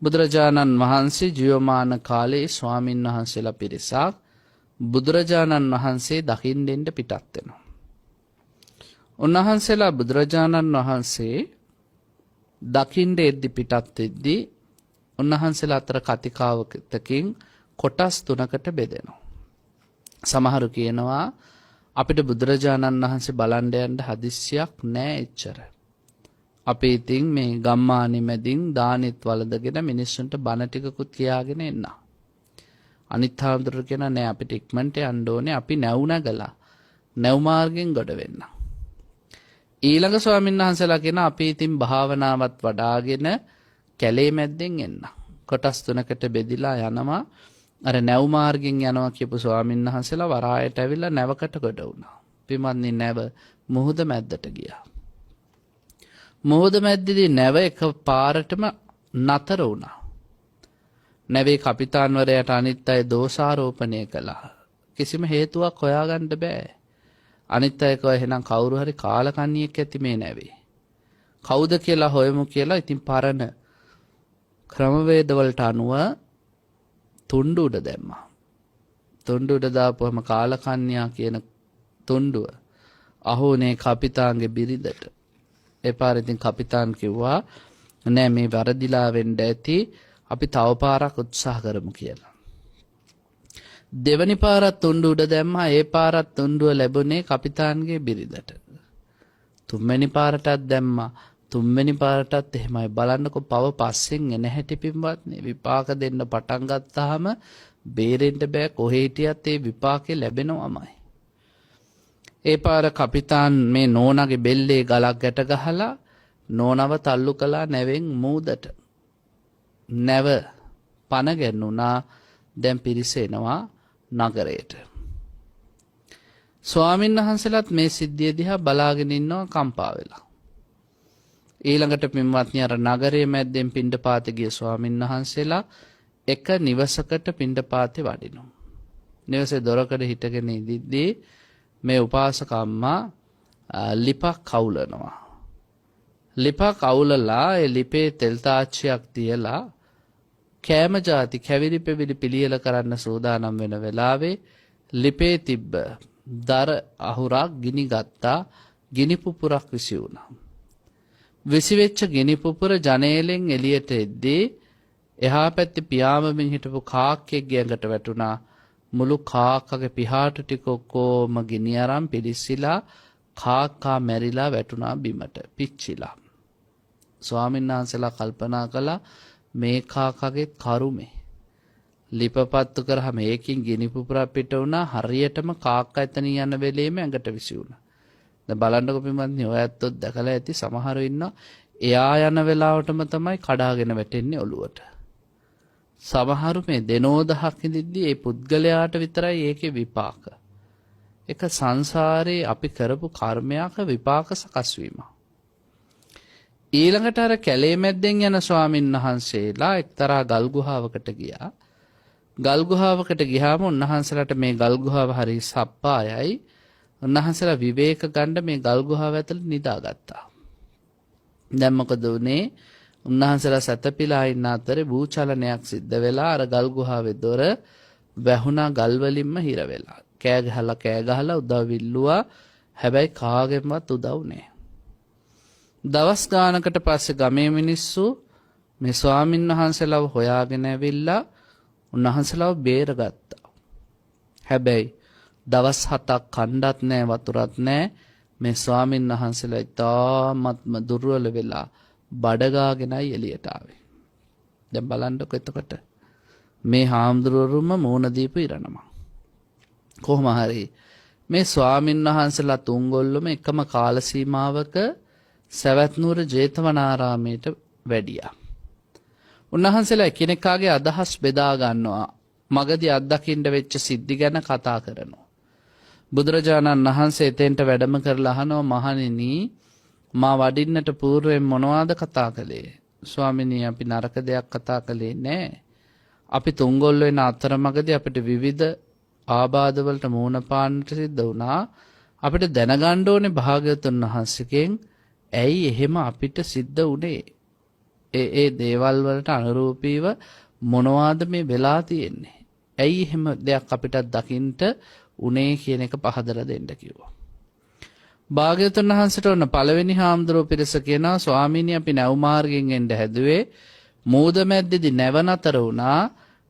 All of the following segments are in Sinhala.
බුදුරජාණන් වහන්සේ ජීවමාන කාලේ ස්වාමින් වහන්සේලා පිරිසක් බුදුරජාණන් වහන්සේ දකින්න දෙන්න පිටත් වෙනවා. උන්වහන්සේලා බුදුරජාණන් වහන්සේ දකින්න එද්දි පිටත් වෙද්දී උන්වහන්සේලා අතර කතිකාවතකින් කොටස් තුනකට බෙදෙනවා. සමහරු කියනවා අපිට බුදුරජාණන් වහන්සේ බලන්න යන්න හදිස්සියක් නෑ එච්චර. අපි ඉතින් මේ ගම්මානි මැදින් දානෙත් වළඳගෙන මිනිස්සුන්ට බණ ටිකකුත් කියාගෙන එන්න. අනිත් හාමුදුරු කියන නෑ අපිට ඉක්මනට යන්න ඕනේ අපි නැව් නැගලා නැව් මාර්ගෙන් ගොඩ වෙන්න. ඊළඟ ස්වාමීන් වහන්සේලා කියන අපි ඉතින් භාවනාවත් වඩාගෙන කැලේ මැද්දෙන් එන්න. කොටස් තුනකට බෙදිලා යනවා. අර නැව් මාර්ගෙන් යනවා කියපු ස්වාමීන් වහන්සේලා වරායට ඇවිල්ලා නැවකට ගොඩ වුණා. පින්වත්නි නැව මුහුද මැද්දට ගියා. මුහුද මැද්දේදී නැව එක පාරටම නතර වුණා. නැවේ කපිතාන්වරයාට අනිත් අය දෝෂාරෝපණය කළා. කිසිම හේතුවක් හොයාගන්න බෑ. අනිත් අය කව එහෙනම් කවුරු හරි කාලකන්ණියෙක් ඇති මේ නැවේ. කවුද කියලා හොයමු කියලා ඉතින් පරණ ක්‍රමවේදවලට අනුව තුණ්ඩු උඩ දැම්මා. තුණ්ඩු උඩ දාපුවම කාලකන්‍යා කියන තුණ්ඩුව අහෝනේ කපිතාන්ගේ බිරිඳට. ඒ පාර ඉතින් කපිතාන් කිව්වා නෑ මේ වරදිලා වෙන්න ඇති අපි තව පාරක් උත්සාහ කරමු කියලා. දෙවනි පාරත් තුණ්ඩු උඩ දැම්මා. ඒ පාරත් තුණ්ඩුව ලැබුණේ කපිතාන්ගේ බිරිඳට. තුන්වෙනි පාරටත් දැම්මා. තුන්වෙනි පාරටත් එහෙමයි. බලන්නකො පව පස්සෙන් එන හැටි පින්වත්නි. විපාක දෙන්න පටන් ගත්තාම බේරෙන්න බෑ. කොහේ හිටියත් ඒ විපාකේ ලැබෙනවමයි. ඒ පාර කපිතාන් මේ නෝනාගේ බෙල්ලේ ගලක් ගැට ගහලා නෝනව තල්ලු කළා නැවෙන් මූදට. නැව පන ගැන්නුණා. දැන් පිරිස එනවා නගරයට. ස්වාමීන් වහන්සේලාත් මේ සිද්ධිය දිහා බලාගෙන ඉන්නවා කම්පා වෙලා. ඊළඟට පින්වත්නි අර නගරයේ මැද්දෙන් පිණ්ඩපාතේ ගිය ස්වාමීන් වහන්සේලා එක නිවසකට පිණ්ඩපාතේ වඩිනවා. නිවසේ දොරකඩ හිටගෙන ඉඳිද්දී මේ උපාසක අම්මා ලිපක් කවුලනවා. ලිපක් කවුලලා ඒ ලිපේ තෙල් තාච්චියක් තියලා කෑම ಜಾති කැවිලි පෙවිලි පිළියෙල කරන්න සූදානම් වෙන වෙලාවේ ලිපේ තිබ්බ දර අහුරක් ගිනි ගත්තා. ගිනි පුපුරක් විසි වුණා. විසිවෙච්ච ගිනි පුපුර ජනේලෙන් එළියට එද්දී එහා පැත්තේ පියාඹමින් හිටපු කාක්කෙක්ගේ ඇඟට වැටුණා. මුළු කාක්කගේ පිහාටු ටික ඔක්කොම ගිනි අරන් පිලිසිලා කාක්කා මැරිලා වැටුණා බිමට පිච්චිලා. ස්වාමීන් වහන්සේලා කල්පනා කළා මේ කාකගේ කරුමේ ලිපපත්තු කරාම ඒකින් ගිනි පුපුරක් පිට වුණා. හරියටම කාක්කා එතන යන වෙලේම ඇඟට විසි වුණා. දැන් බලන්නකො පින්වත්නි ඔය ඇත්තොත් දැකලා ඇති සමහරව ඉන්නවා එයා යන වෙලාවටම තමයි කඩාගෙන වැටෙන්නේ ඔළුවට. සමහරු මේ දෙනෝදහක් ඉඳිද්දී ඒ පුද්ගලයාට විතරයි ඒකේ විපාක. එක සංසාරේ අපි කරපු කර්මයක විපාක සකස් වීම. ඊළඟට අර කැලේ මැද්දෙන් යන ස්වාමීන් වහන්සේලා එක්තරා ගල් ගුහාවකට ගියා. ගල් ගුහාවකට ගියාම උන්වහන්සේලාට මේ ගල් ගුහාව හරි සප්පායයි. උන්වහන්සේලා විවේක ගන්න මේ ගල් ගුහාව ඇතුළේ නිදාගත්තා. දැන් මොකද උනේ? උන්වහන්සේලා සැතපීලා ඉන්න අතරේ භූචලනයක් සිද්ධ වෙලා අර ගල් ගුහාවේ දොර වැහුණා ගල් වලින්ම හිර වෙලා. කෑ ගහලා උදව් ඉල්ලුවා. හැබැයි කාගෙන්වත් උදව් නැහැ. දවස් ගානකට පස්සේ ගමේ මිනිස්සු මේ ස්වාමින් වහන්සේලාව හොයාගෙන ඇවිල්ලා උන්වහන්සේලාව බේරගත්තා. හැබැයි දවස් 7ක් කණ්ඩත් නැහැ වතුරත් නැහැ. මේ ස්වාමින් වහන්සේලා ඉතාමත්ම දුර්වල වෙලා බඩගාගෙනයි එළියට ආවේ. දැන් බලන්නකො එතකොට මේ හාමුදුරුවරුම මෝන දීපු ඉරණම. කොහොම හරි මේ ස්වාමින් වහන්සේලා තුන්ගොල්ලම එකම කාල සීමාවක සවැත් නුවර ජේතවනාරාමයට වැඩියා. උන්වහන්සේලා එකිනෙකාගේ අදහස් බෙදා ගන්නවා. මගදී අත්දකින්න වෙච්ච සිද්ධි ගැන කතා කරනවා. බුදුරජාණන් වහන්සේ එතෙන්ට වැඩම කරලා අහනවා මහණෙනි මා වඩින්නට పూర్වයෙන් මොනවාද කතා කළේ? ස්වාමිනී අපි නරක දෙයක් කතා කළේ නෑ. අපි තුන්ගොල්ලෝ වෙන අතරමඟදී අපිට විවිධ ආබාධ වලට මුහුණ පාන්නට සිද්ධ වුණා. අපිට දැනගන්න ඕනේ භාග්‍යවතුන් වහන්සේගෙන් ඇයි එහෙම අපිට සිද්ධ වුණේ? ඒ දේවල් වලට අනුරූපීව මොනවාද මේ වෙලා තියෙන්නේ? ඇයි එහෙම දෙයක් අපිට දකින්න උනේ කියන එක පහදලා දෙන්න කිව්වා. භාග්‍යවතුන් වහන්සේට ඔන්න පළවෙනි හාමුදුරුවෝ පිරිස කියනවා ස්වාමීනි අපි නැව් මාර්ගයෙන් එන්න හැදුවේ මූද මැද්දේදී නැව නතර වුණා.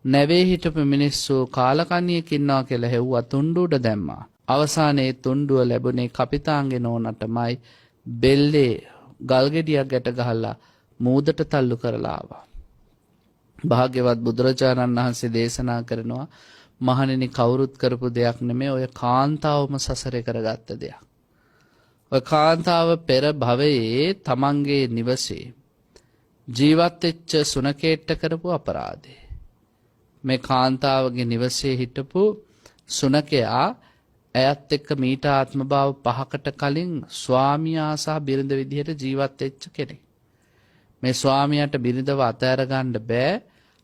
නැවේ හිටපු මිනිස්සු කාලකන්ණියෙක් ඉන්නවා කියලා හෙව්වා තුණ්ඩු උඩ දැම්මා. අවසානයේ තුණ්ඩුව ලැබුණේ කපිතාන්ගේ නෝනටමයි. බෙල්ලේ ගල් ගෙඩියක් ගැට ගහලා මූදට තල්ලු කරලා ආවා. භාග්‍යවත් බුදුරජාණන් වහන්සේ දේශනා කරනවා මහණෙනි කවුරුත් කරපු දෙයක් නෙමෙයි ඔය කාන්තාවම සසරේ කරගත්ත දෙයක්. ඔය කාන්තාව පෙර භවයේ තමන්ගේ නිවසේ ජීවත් වෙච්ච සුනකේට්ට කරපු අපරාධේ. මේ කාන්තාවගේ නිවසේ හිටපු සුනකයා ඇයත් එක්ක මීට ආත්ම භාව 5කට කලින් ස්වාමියා සහ බිරිඳ විදිහට ජීවත් වෙච්ච කෙනෙක්. මේ ස්වාමියාට බිරිඳව අතහැර ගන්න බෑ.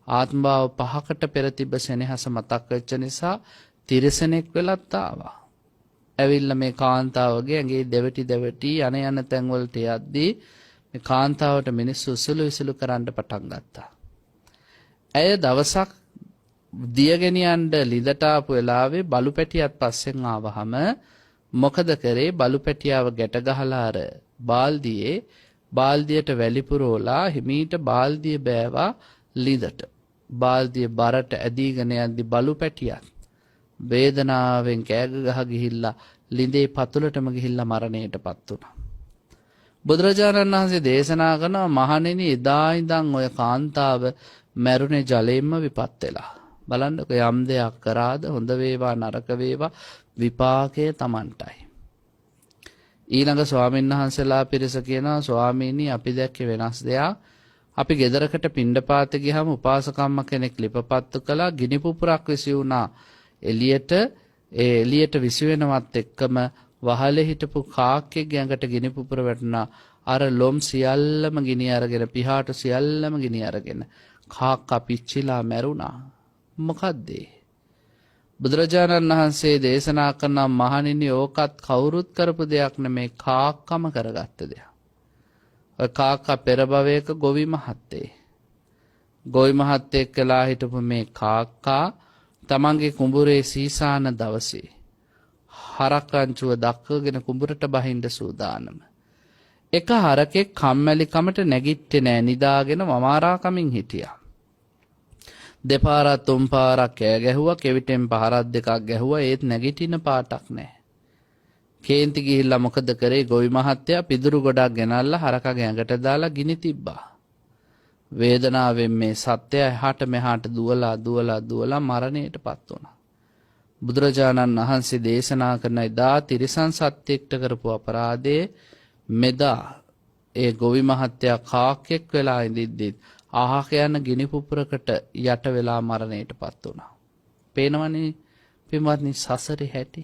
ආත්ම භාව 5කට පෙර තිබ්බ සෙනෙහස මතක් වෙච්ච නිසා තිරසනෙක් වෙලත් ආවා. ඇවිල්ලා මේ කාන්තාවගේ ඇඟේ දෙවටි යන තැන් වලට යද්දී මේ කාන්තාවට මිනිස්සු උසුළු කරන්න පටන් ගත්තා. ඇය දවසක් දියගෙනියන්න ලිඳට ආපු වෙලාවේ බලු පැටියත් පස්සෙන් ආවහම මොකද කරේ? බලු පැටියාව ගැට ගහලා අර බාල්දියට වැලි පුරවලා හිමීට බාල්දිය බෑවා ලිඳට. බාල්දිය බරට ඇදීගෙන යද්දි බලු පැටියත් වේදනාවෙන් කෑග ගහ ගිහිල්ලා ලිඳේ පතුලටම ගිහිල්ලා මරණයටපත් වුණා. බුදුරජාණන් වහන්සේ දේශනා කරනවා මහණෙනි එදා ඉඳන් ඔය කාන්තාව මැරුණේ ජලයෙන්ම විපත් වෙලා. බලන්නකො යම් දෙයක් කරාද හොඳ වේවා නරක වේවා විපාකය Tamanටයි. ඊළඟ ස්වාමීන් වහන්සේලා පිරිස කියනවා ස්වාමීනි අපි දැක්කේ වෙනස් දෙයක්. අපි ගෙදරකට පිණ්ඩපාත ගියාම උපාසකම්ම කෙනෙක් ලිපපත්තු කළා ගිනි පුපුරක් විසි වුණා. එළියට විසි වෙනවත් එක්කම වහලේ හිටපු කාක්කෙක් ඇඟට ගිනි පුපුර වැටුණා. අර ලොම් සියල්ලම ගිනි අරගෙන පිහාට සියල්ලම ගිනි අරගෙන කාක්කා පිච්චිලා මැරුණා. මොකද්ද? බුදුරජාණන් වහන්සේ දේශනා කරන මහණෙනි ඕකත් කවුරුත් කරපු දෙයක් නෙමේ කාක්කම කරගත්ත දෙයක්. ඔය කාක්කා පෙර භවයක ගොවි මහත්තේ. ගොවි මහත්තයෙක් කියලා හිටපු මේ කාක්කා තමන්ගේ කුඹුරේ සීසාන දවසේ හරකංචුව දක්වගෙන කුඹුරට බහින්න සූදානම. එක හරකෙක් කම්මැලිකමට නැගිට්ටේ නෑ නිදාගෙන වමාරා කමින් හිටියා. දෙපාරක් තුන් පාරක් කෑ ගැහුවා කෙවිතෙන් පහරක් දෙකක් ගැහුවා ඒත් නැගිටින පාටක් නැහැ. කේන්ති ගිහිල්ලා මොකද කරේ? ගොවි මහත්තයා පිදුරු ගොඩක් ගෙනල්ලා හරකගේ ඇඟට දාලා ගිනි තිබ්බා. වේදනාවෙන් මේ සත්‍යය එහාට මෙහාට දුවලා මරණයටපත් වුණා. බුදුරජාණන් වහන්සේ දේශනා කරන එදා තිරිසන් සත්‍යයකට කරපු අපරාධයේ මෙදා ඒ ගොවි මහත්තයා කාක්කෙක් වෙලා ඉඳිද්දී ආහක යන ගිනි පුපුරකට යට වෙලා මරණයටපත් වුණා. පේනවනේ පින්වත්නි සසරේ හැටි.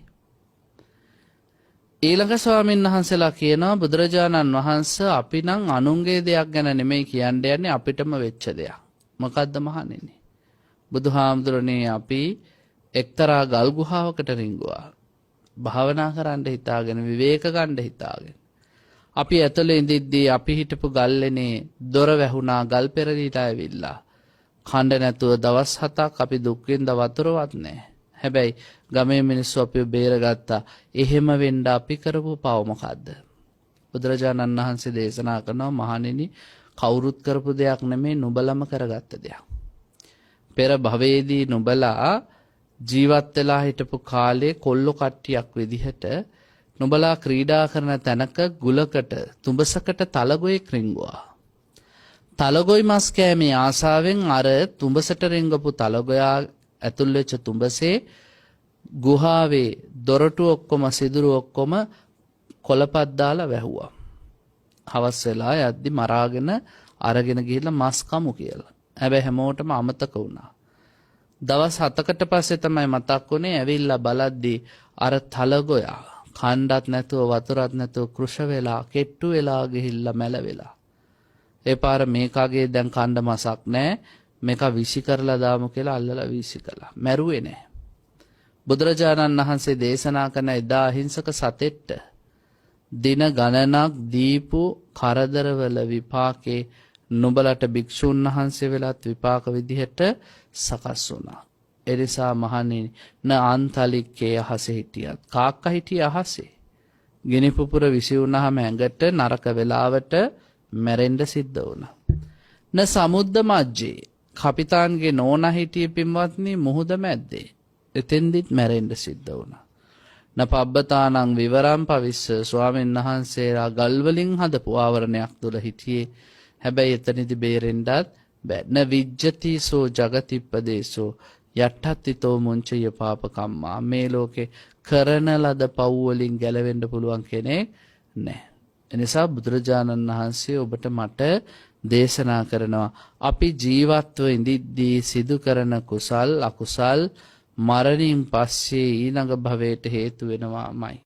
ඊළඟ ස්වාමීන් වහන්සේලා කියනවා බුදුරජාණන් වහන්සේ අපි නම් අනුන්ගේ දෙයක් ගැන නෙමෙයි කියන්නේ යන්නේ අපිටම වෙච්ච දෙයක්. මොකද්ද මහණෙනි? බුදුහාමුදුරනේ අපි එක්තරා ගල් ගුහාවකට රිංගුවා. භාවනා කරන්න හිතාගෙන විවේක ගන්න හිතාගෙන. අපි ඇතුළේ ඉඳිද්දී අපි හිටපු ගල්ලෙනේ දොර වැහුණා ගල් පෙරලිලා ඇවිල්ලා. කණ්ඩ නැතුව දවස් 7ක් අපි දුක් විඳ වතුරවත් නැහැ. හැබැයි ගමේ මිනිස්සු අපිව බේරගත්තා. එහෙම වෙන්න අපි කරපු පව මොකද්ද? බුදුරජාණන් වහන්සේ දේශනා කරනවා මහණෙනි කවුරුත් කරපු දෙයක් නෙමෙයි නුඹලම කරගත්ත දෙයක්. පෙර භවයේදී නුඹලා ජීවත් වෙලා හිටපු කාලේ කොල්ල කට්ටියක් විදිහට නුඹලා ක්‍රීඩා කරන තැනක ගුලකට තුඹසකට තලගොයෙක් රිංගුවා. තලගොයි මස් කෑමේ ආසාවෙන් අර තුඹසට රිංගපු තලගොයා ඇතුල් වෙච්ච තුඹසේ ගුහාවේ දොරටු ඔක්කොම සිදුරු ඔක්කොම කොළපත් දාලා වැහුවා. හවස් වෙලා යද්දි මරාගෙන අරගෙන ගිහිල්ලා මස් කමු කියලා. හැබැයි හැමෝටම අමතක වුණා. දවස් 7කට පස්සේ තමයි මතක් වුණේ ඇවිල්ලා බලද්දී අර තලගොයා කණ්ඩත් නැතුව වතුරත් නැතුව කෘෂ වෙලා කෙට්ටු වෙලා ගිහිල්ලා මැලවෙලා. ඒ පාර මේකාගේ දැන් කණ්ඩ මසක් නැහැ. මේක විසි කරලා දාමු කියලා අල්ලලා විසි කළා. මැරුවේ නැහැ. බුදුරජාණන් වහන්සේ දේශනා කරන එදා අහිංසක සතෙට්ට දින ගණනක් දීපු කරදරවල විපාකේ නුඹලට භික්ෂුන් වහන්සේ වෙලත් විපාක විදිහට සකස් වුණා. ඒ නිසා මහණෙනි න අන්තලික්කේ අහසේ හිටියත් කාක්කා හිටිය අහසේ. ගිනි පුපුර විසි වුණාම ඇඟට නරක වෙලාවට මැරෙන්න සිද්ධ වුණා. න සමුද්ද මජ්ජේ කපිතාන්ගේ නෝනා හිටියේ පින්වත්නි මුහුද මැද්දේ. එතෙන්දිත් මැරෙන්න සිද්ධ වුණා. න පබ්බතානං විවරම් පවිස්ස ස්වාමීන් වහන්සේලා ගල් වලින් හදපු ආවරණයක් තුල හිටියේ. හැබැයි එතනදි බේරෙන්නත් බෑ. න විජ්ජති සෝ జగතිප්පදේසෝ යට්ඨත්තිතෝ මුංචය පාපකම්මා. මේ ලෝකේ කරන ලද පව් වලින් ගැලවෙන්න පුළුවන් කෙනෙක් නැහැ. එනිසා බුදුරජාණන් වහන්සේ ඔබට මට දේශනා කරනවා අපි ජීවත්ව ඉඳිද්දී සිදු කරන කුසල් අකුසල් මරණින් පස්සේ ඊළඟ භවයට හේතු වෙනවාමයි.